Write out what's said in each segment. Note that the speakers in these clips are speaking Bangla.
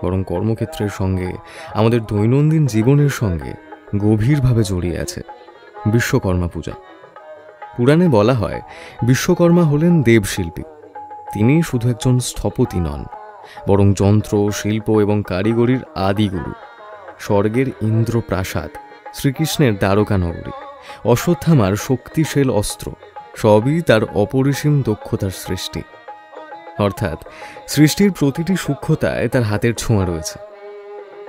বরং কর্মক্ষেত্রের সঙ্গে, আমাদের দৈনন্দিন জীবনের সঙ্গে গভীরভাবে জড়িয়ে আছে বিশ্বকর্মা পূজা। পুরাণে বলা হয় বিশ্বকর্মা হলেন দেবশিল্পী। তিনি শুধু একজন স্থপতি নন, বরং যন্ত্র, শিল্প এবং কারিগরির আদিগুরু। স্বর্গের ইন্দ্রপ্রাসাদ, শ্রীকৃষ্ণের দ্বারকা নগরী, অশ্বত্থামার শক্তিশালী অস্ত্র সবই তার অপরিসীম দক্ষতার সৃষ্টি। অর্থাৎ সৃষ্টির প্রতিটি সূক্ষ্মতায় তার হাতের ছোঁয়া রয়েছে।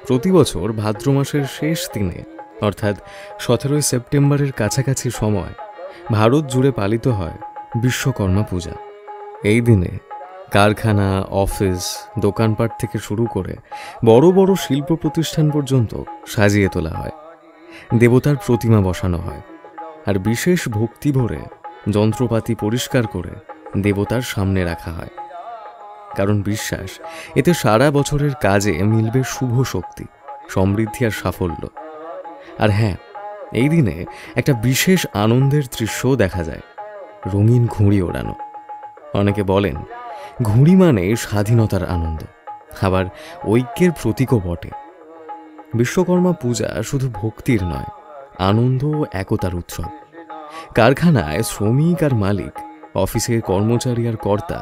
প্রতি বছর ভাদ্র মাসের শেষ দিনে, অর্থাৎ 17 সেপ্টেম্বরের কাছাকাছি সময়, ভারত জুড়ে পালিত হয় বিশ্বকর্মা পূজা। এই দিনে কারখানা, অফিস, দোকানপাট থেকে শুরু করে বড় বড় শিল্প প্রতিষ্ঠান পর্যন্ত সাজিয়ে তোলা হয়। দেবতার প্রতিমা বসানো হয়, আর বিশেষ ভক্তি ভরে যন্ত্রপাতি পরিষ্কার করে দেবতার সামনে রাখা হয়। কারণ বিশ্বাস, এতে সারা বছরের কাজে মিলবে শুভ শক্তি, সমৃদ্ধি আর সাফল্য। আর হ্যাঁ, এই দিনে একটা বিশেষ আনন্দের দৃশ্যও দেখা যায়, রঙিন ঘুড়ি ওড়ানো। অনেকে বলেন ঘুড়ি মানে স্বাধীনতার আনন্দ, আবার ঐক্যের প্রতীকও বটে। বিশ্বকর্মা পূজা শুধু ভক্তির নয়, আনন্দ ও একতার উৎসব। কারখানায় শ্রমিক আর মালিক, অফিসে কর্মচারী আর কর্তা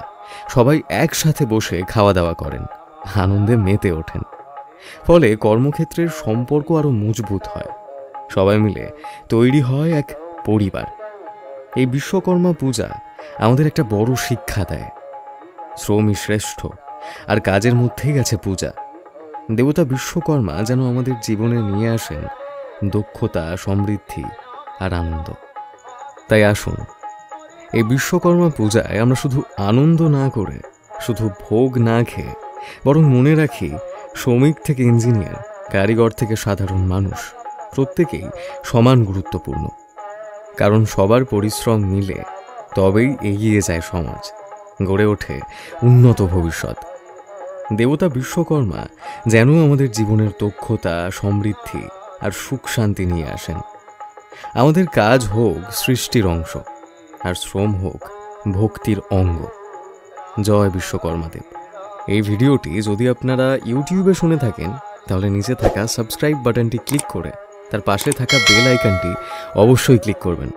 সবাই একসাথে বসে খাওয়া দাওয়া করেন, আনন্দে মেতে ওঠেন। ফলে কর্মক্ষেত্রের সম্পর্ক আরও মজবুত হয়, সবাই মিলে তৈরি হয় এক পরিবার। এই বিশ্বকর্মা পূজা আমাদের একটা বড় শিক্ষা দেয়, শ্রমই শ্রেষ্ঠ, আর কাজের মধ্যেই আছে পূজা। দেবতা বিশ্বকর্মা যেন আমাদের জীবনে নিয়ে আসেন দক্ষতা, সমৃদ্ধি আর আনন্দ। তাই আসুন, এই বিশ্বকর্মা পূজায় আমরা শুধু আনন্দ না করে, শুধু ভোগ না খেয়ে, বরং মনে রাখি শ্রমিক থেকে ইঞ্জিনিয়ার, কারিগর থেকে সাধারণ মানুষ, প্রত্যেকেই সমান গুরুত্বপূর্ণ। কারণ সবার পরিশ্রম মিলে তবেই এগিয়ে যায় সমাজ, গড়ে ওঠে উন্নত ভবিষ্যৎ। দেবতা বিশ্বকর্মা যেন আমাদের জীবনের দক্ষতা, সমৃদ্ধি আর সুখ শান্তি নিয়ে আসেন। আমাদের কাজ হোক সৃষ্টির অংশ, আর শ্রম হোক ভক্তির অঙ্গ। জয় বিশ্বকর্মাদেব। এই ভিডিওটি যদি আপনারা ইউটিউবে শুনে থাকেন, তাহলে নিচে থাকা সাবস্ক্রাইব বাটনটি ক্লিক করে তার পাশে থাকা বেল আইকনটি অবশ্যই ক্লিক করবেন।